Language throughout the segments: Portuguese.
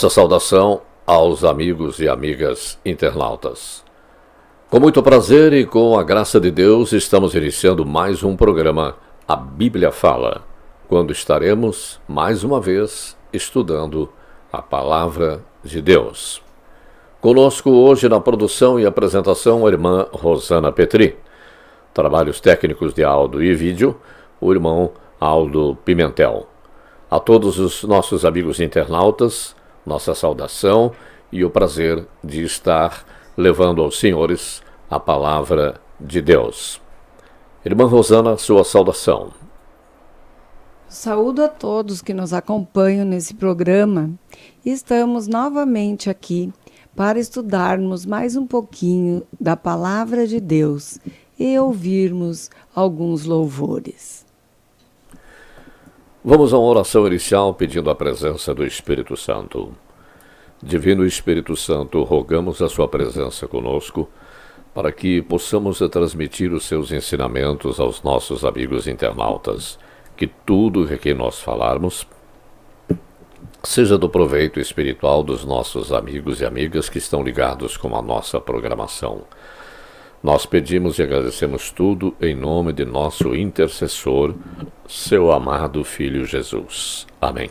Nossa saudação aos amigos e amigas internautas. Com muito prazer e com a graça de Deus, estamos iniciando mais um programa, A Bíblia Fala, quando estaremos, mais uma vez, estudando a Palavra de Deus. Conosco hoje na produção e apresentação a irmã Rosana Petri. Trabalhos técnicos de áudio e vídeo, o irmão Aldo Pimentel. A todos os nossos amigos internautas, nossa saudação e o prazer de estar levando aos senhores a palavra de Deus. Irmã Rosana, sua saudação. Saúdo a todos que nos acompanham nesse programa. Estamos novamente aqui para estudarmos mais um pouquinho da palavra de Deus e ouvirmos alguns louvores. Vamos a uma oração inicial pedindo a presença do Espírito Santo. Divino Espírito Santo, rogamos a sua presença conosco para que possamos transmitir os seus ensinamentos aos nossos amigos internautas, que tudo o que nós falarmos seja do proveito espiritual dos nossos amigos e amigas que estão ligados com a nossa programação. Nós pedimos e agradecemos tudo em nome de nosso intercessor, seu amado Filho Jesus. Amém.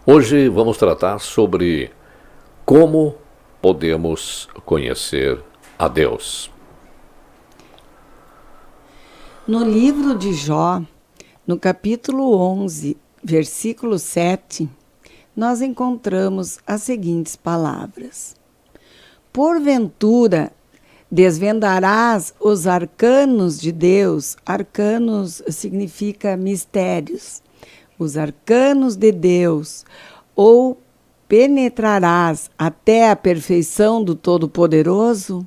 Hoje vamos tratar sobre como podemos conhecer a Deus. No livro de Jó, no capítulo 11, versículo 7, nós encontramos as seguintes palavras: Porventura desvendarás os arcanos de Deus. Arcanos significa mistérios. Os arcanos de Deus, ou penetrarás até a perfeição do Todo-Poderoso?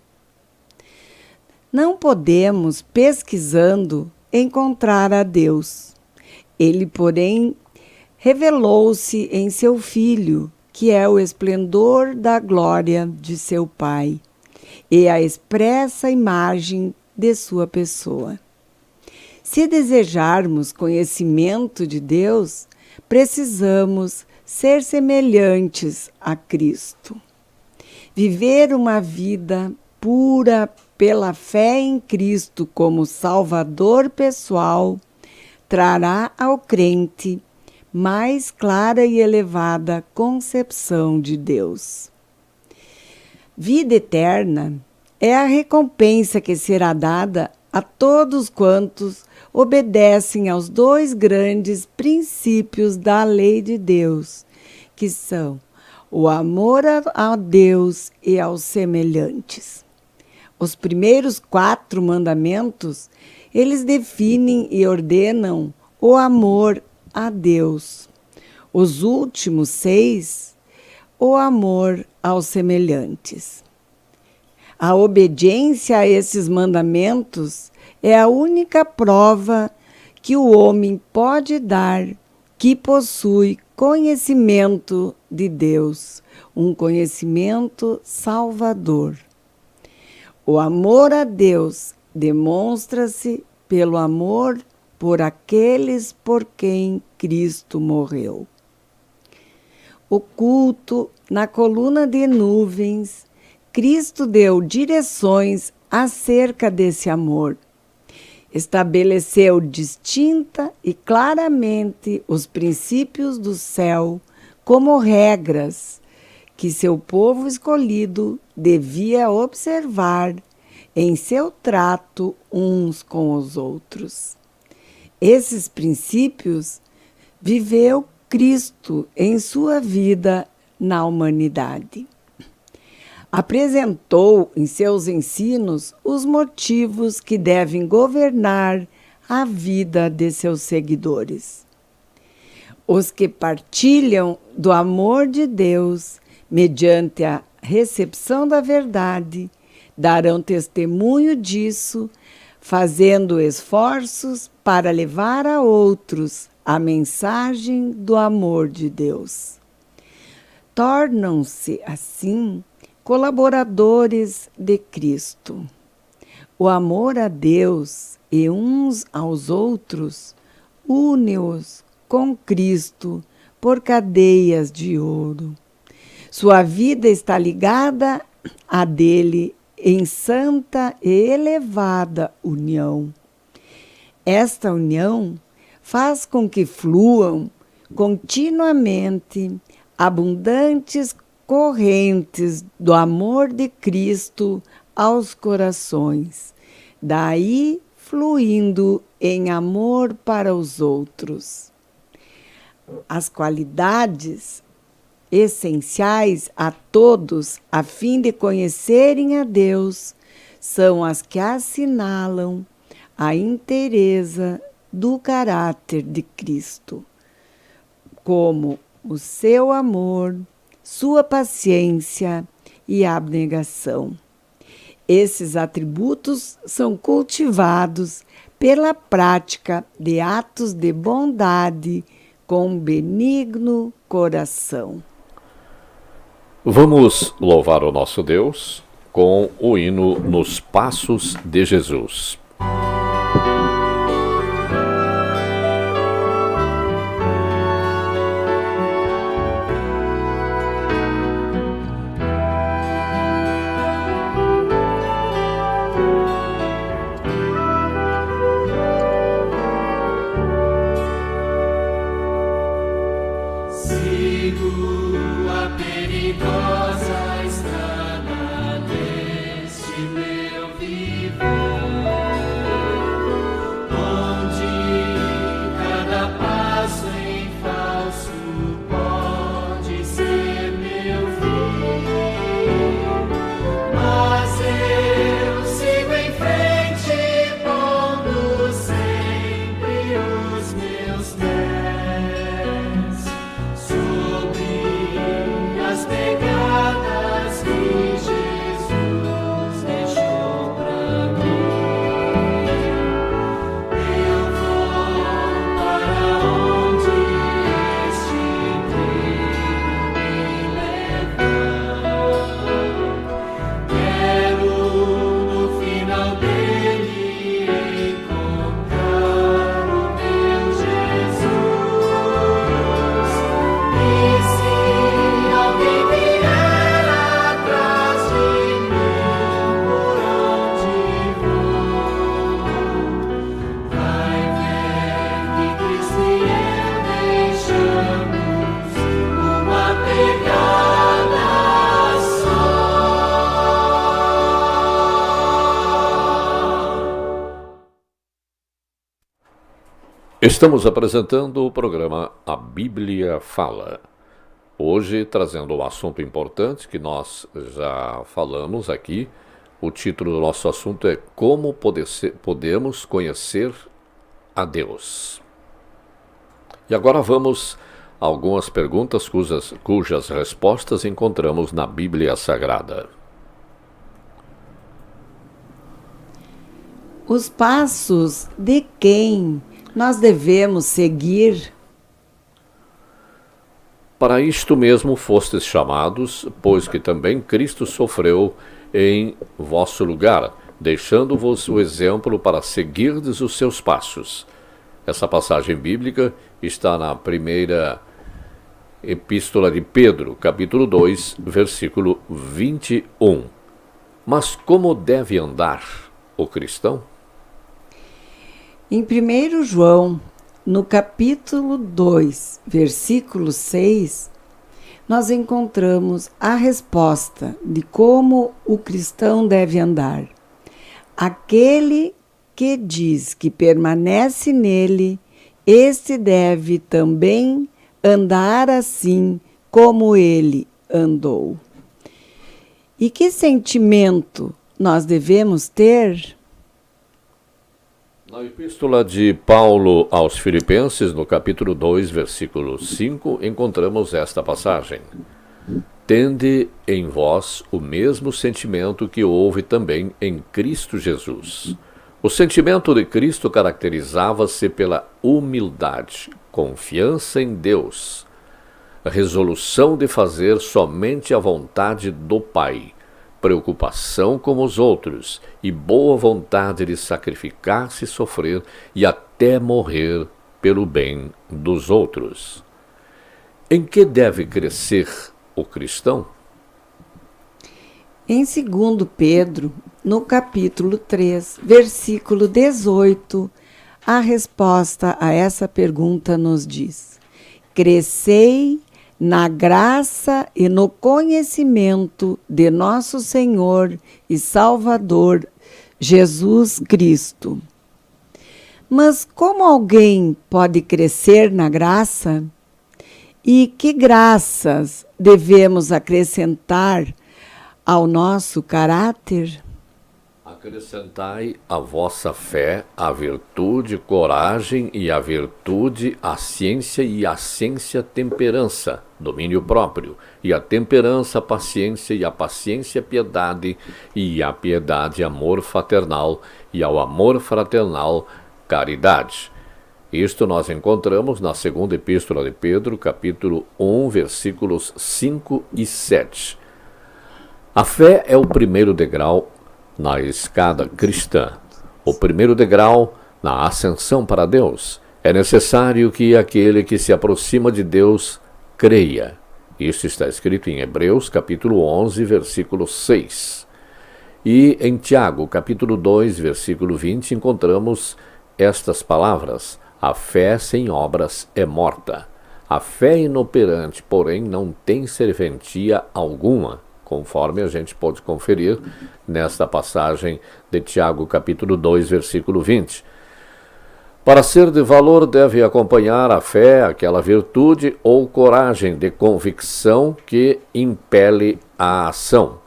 Não podemos, pesquisando, encontrar a Deus. Ele, porém, revelou-se em seu Filho, que é o esplendor da glória de seu Pai e a expressa imagem de sua pessoa. Se desejarmos conhecimento de Deus, precisamos ser semelhantes a Cristo. Viver uma vida pura pela fé em Cristo como Salvador pessoal trará ao crente mais clara e elevada concepção de Deus. Vida eterna é a recompensa que será dada a todos quantos obedecem aos dois grandes princípios da lei de Deus, que são o amor a Deus e aos semelhantes. Os primeiros 4 mandamentos, eles definem e ordenam o amor a Deus. Os últimos 6, o amor aos semelhantes. A obediência a esses mandamentos é a única prova que o homem pode dar que possui conhecimento de Deus, um conhecimento salvador. O amor a Deus demonstra-se pelo amor por aqueles por quem Cristo morreu. Oculto na coluna de nuvens, Cristo deu direções acerca desse amor. Estabeleceu distinta e claramente os princípios do céu como regras que seu povo escolhido devia observar em seu trato uns com os outros. Esses princípios viveu Cristo em sua vida na humanidade. Apresentou em seus ensinos os motivos que devem governar a vida de seus seguidores. Os que partilham do amor de Deus, mediante a recepção da verdade, darão testemunho disso, fazendo esforços para levar a outros a mensagem do amor de Deus. Tornam-se, assim, colaboradores de Cristo. O amor a Deus e uns aos outros une-os com Cristo por cadeias de ouro. Sua vida está ligada à dele em santa e elevada união. Esta união faz com que fluam continuamente abundantes correntes do amor de Cristo aos corações, daí fluindo em amor para os outros. As qualidades essenciais a todos a fim de conhecerem a Deus são as que assinalam a inteireza do caráter de Cristo, como o seu amor, sua paciência e abnegação. Esses atributos são cultivados pela prática de atos de bondade com benigno coração. Vamos louvar o nosso Deus com o hino Nos Passos de Jesus. Estamos apresentando o programa A Bíblia Fala. Hoje trazendo um assunto importante que nós já falamos aqui. O título do nosso assunto é Como podemos conhecer a Deus. E agora vamos a algumas perguntas cujas respostas encontramos na Bíblia Sagrada. Os passos de quem nós devemos seguir? Para isto mesmo fostes chamados, pois que também Cristo sofreu em vosso lugar, deixando-vos o exemplo para seguirdes os seus passos. Essa passagem bíblica está na primeira epístola de Pedro, capítulo 2, versículo 21. Mas como deve andar o cristão? Em 1 João, no capítulo 2, versículo 6, nós encontramos a resposta de como o cristão deve andar. Aquele que diz que permanece nele, este deve também andar assim como ele andou. E que sentimento nós devemos ter? Na epístola de Paulo aos Filipenses, no capítulo 2, versículo 5, encontramos esta passagem. Tende em vós o mesmo sentimento que houve também em Cristo Jesus. O sentimento de Cristo caracterizava-se pela humildade, confiança em Deus, a resolução de fazer somente a vontade do Pai, preocupação com os outros e boa vontade de sacrificar-se, sofrer e até morrer pelo bem dos outros. Em que deve crescer o cristão? Em 2 Pedro, no capítulo 3, versículo 18, a resposta a essa pergunta nos diz: crescei na graça e no conhecimento de nosso Senhor e Salvador, Jesus Cristo. Mas como alguém pode crescer na graça? E que graças devemos acrescentar ao nosso caráter? Acrescentai à vossa fé a virtude, coragem, e a virtude a ciência, e a ciência temperança, domínio próprio, e a temperança paciência, e a paciência piedade, e a piedade amor fraternal, e ao amor fraternal caridade. Isto nós encontramos na segunda epístola de Pedro, capítulo 1, versículos 5 e 7. A fé é o primeiro degrau na escada cristã, o primeiro degrau na ascensão para Deus. É necessário que aquele que se aproxima de Deus creia. Isso está escrito em Hebreus, capítulo 11, versículo 6. E em Tiago, capítulo 2, versículo 20, encontramos estas palavras: a fé sem obras é morta. A fé inoperante, porém, não tem serventia alguma, conforme a gente pode conferir nesta passagem de Tiago, capítulo 2, versículo 20. Para ser de valor, deve acompanhar a fé aquela virtude ou coragem de convicção que impele a ação.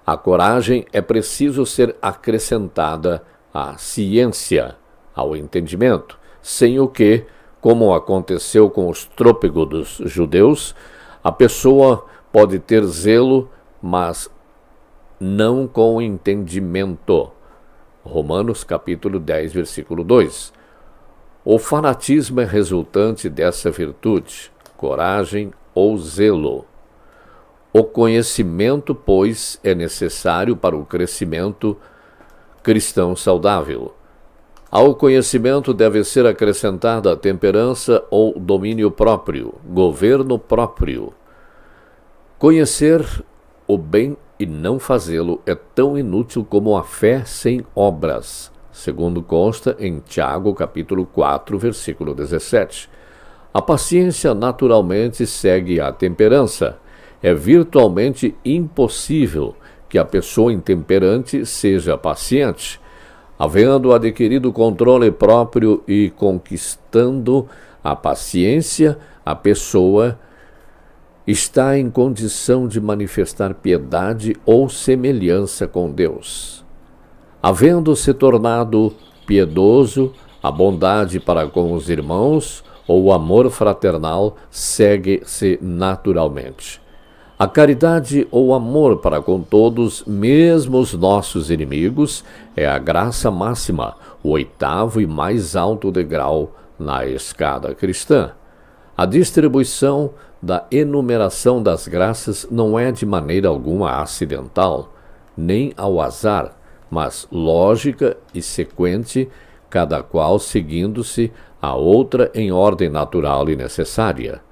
A coragem é preciso ser acrescentada à ciência, ao entendimento, sem o que, como aconteceu com os trôpegos dos judeus, a pessoa pode ter zelo, mas não com entendimento. Romanos capítulo 10, versículo 2. O fanatismo é resultante dessa virtude, coragem ou zelo. O conhecimento, pois, é necessário para o crescimento cristão saudável. Ao conhecimento deve ser acrescentada a temperança ou domínio próprio, governo próprio. Conhecer o bem e não fazê-lo é tão inútil como a fé sem obras, segundo consta em Tiago, capítulo 4, versículo 17. A paciência naturalmente segue a temperança. É virtualmente impossível que a pessoa intemperante seja paciente. Havendo adquirido controle próprio e conquistando a paciência, a pessoa está em condição de manifestar piedade ou semelhança com Deus. Havendo se tornado piedoso, a bondade para com os irmãos ou o amor fraternal segue-se naturalmente. A caridade ou amor para com todos, mesmo os nossos inimigos, é a graça máxima, o oitavo e mais alto degrau na escada cristã. A distribuição da enumeração das graças não é de maneira alguma acidental, nem ao azar, mas lógica e sequente, cada qual seguindo-se a outra em ordem natural e necessária.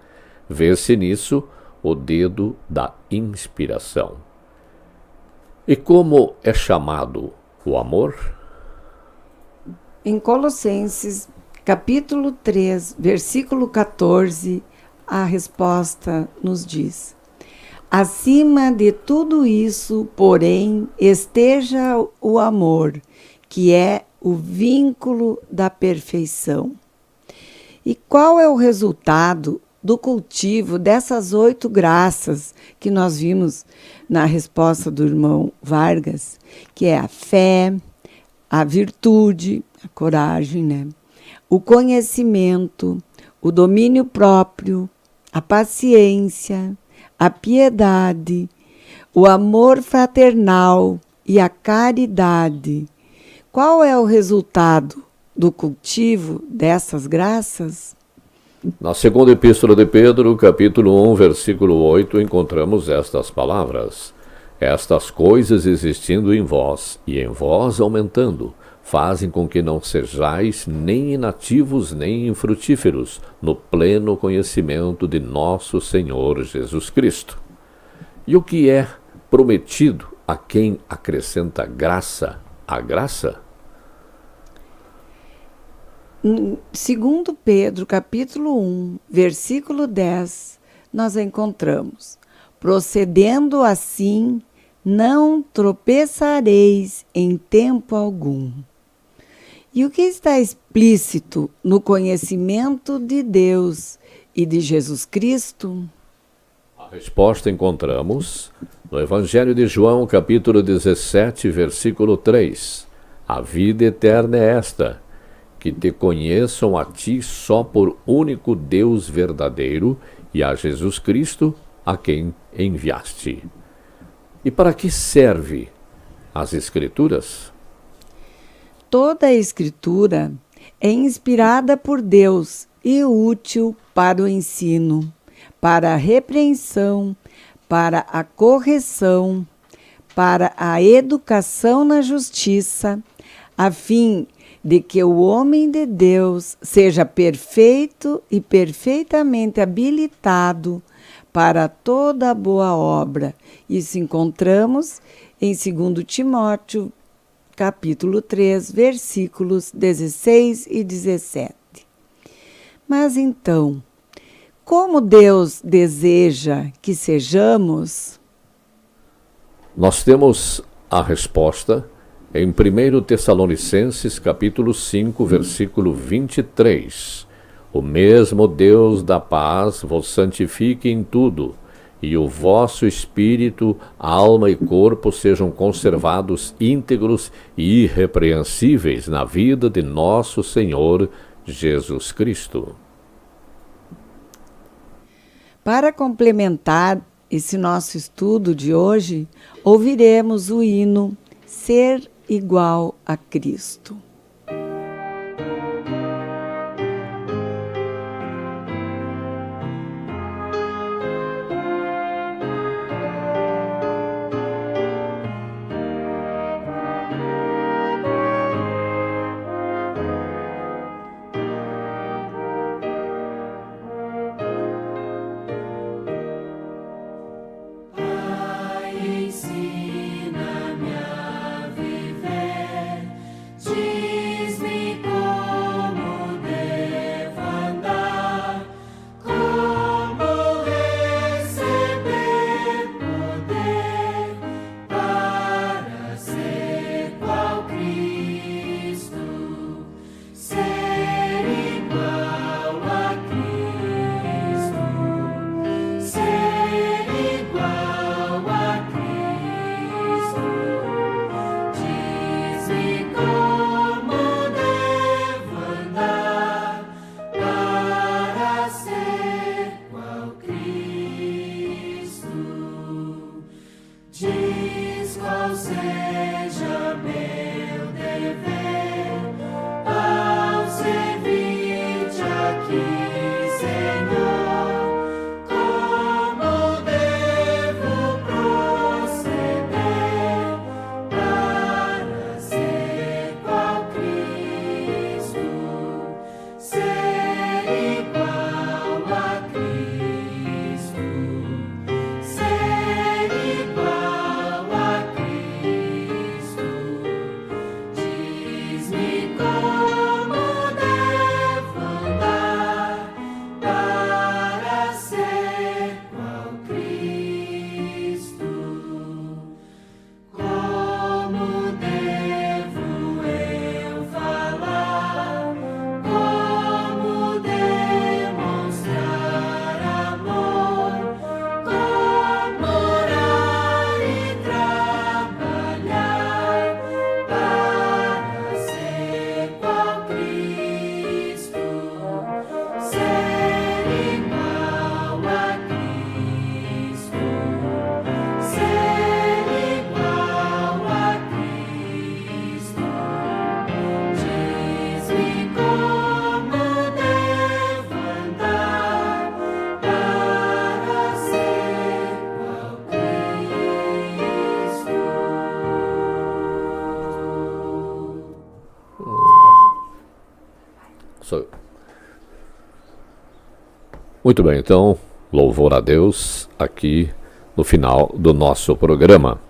Vê-se nisso o dedo da inspiração. E como é chamado o amor? Em Colossenses, capítulo 3, versículo 14, a resposta nos diz: acima de tudo isso, porém, esteja o amor, que é o vínculo da perfeição. E qual é o resultado do cultivo dessas 8 graças que nós vimos na resposta do irmão Vargas, que é a fé, a virtude, a coragem, né? O conhecimento, o domínio próprio, a paciência, a piedade, o amor fraternal e a caridade. Qual é o resultado do cultivo dessas graças? Na segunda epístola de Pedro, capítulo 1, versículo 8, encontramos estas palavras: estas coisas existindo em vós, e em vós aumentando, fazem com que não sejais nem inativos nem infrutíferos no pleno conhecimento de nosso Senhor Jesus Cristo. E o que é prometido a quem acrescenta graça à graça? Segundo Pedro, capítulo 1, versículo 10, nós encontramos: procedendo assim, não tropeçareis em tempo algum. E o que está explícito no conhecimento de Deus e de Jesus Cristo? A resposta encontramos no Evangelho de João, capítulo 17, versículo 3. A vida eterna é esta: que te conheçam a ti só por único Deus verdadeiro e a Jesus Cristo, a quem enviaste. E para que serve as Escrituras? Toda a Escritura é inspirada por Deus e útil para o ensino, para a repreensão, para a correção, para a educação na justiça, a fim de que o homem de Deus seja perfeito e perfeitamente habilitado para toda boa obra. Isso encontramos em 2 Timóteo, capítulo 3, versículos 16 e 17. Mas então, como Deus deseja que sejamos? Nós temos a resposta em 1 Tessalonicenses, capítulo 5, versículo 23. O mesmo Deus da paz vos santifique em tudo, e o vosso espírito, alma e corpo sejam conservados íntegros e irrepreensíveis na vida de nosso Senhor Jesus Cristo. Para complementar esse nosso estudo de hoje, ouviremos o hino Ser Igual a Cristo. Ensina-me a viver de Muito bem, então, louvor a Deus aqui no final do nosso programa.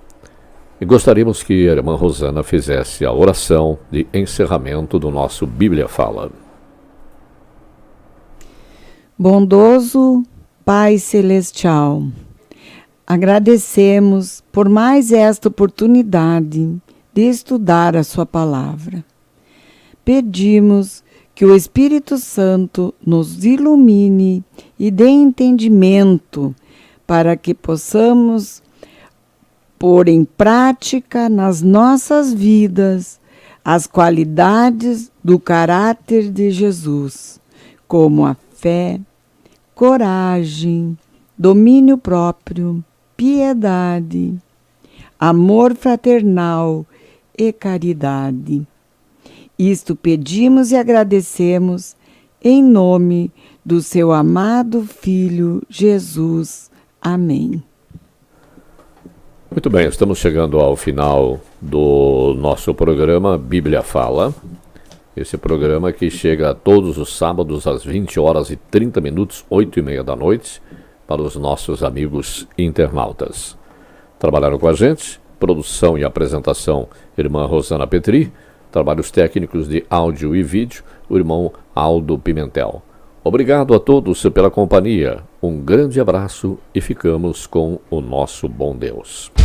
E gostaríamos que a irmã Rosana fizesse a oração de encerramento do nosso Bíblia Fala. Bondoso Pai Celestial, agradecemos por mais esta oportunidade de estudar a sua palavra. Pedimos que o Espírito Santo nos ilumine e dê entendimento para que possamos pôr em prática nas nossas vidas as qualidades do caráter de Jesus, como a fé, coragem, domínio próprio, piedade, amor fraternal e caridade. Isto pedimos e agradecemos em nome do seu amado Filho Jesus. Amém. Muito bem, estamos chegando ao final do nosso programa Bíblia Fala. Esse programa que chega todos os sábados às 20h30, 8h30 da noite, para os nossos amigos internautas. Trabalharam com a gente, produção e apresentação, irmã Rosana Petri, trabalhos técnicos de áudio e vídeo, o irmão Aldo Pimentel. Obrigado a todos pela companhia, um grande abraço e ficamos com o nosso bom Deus.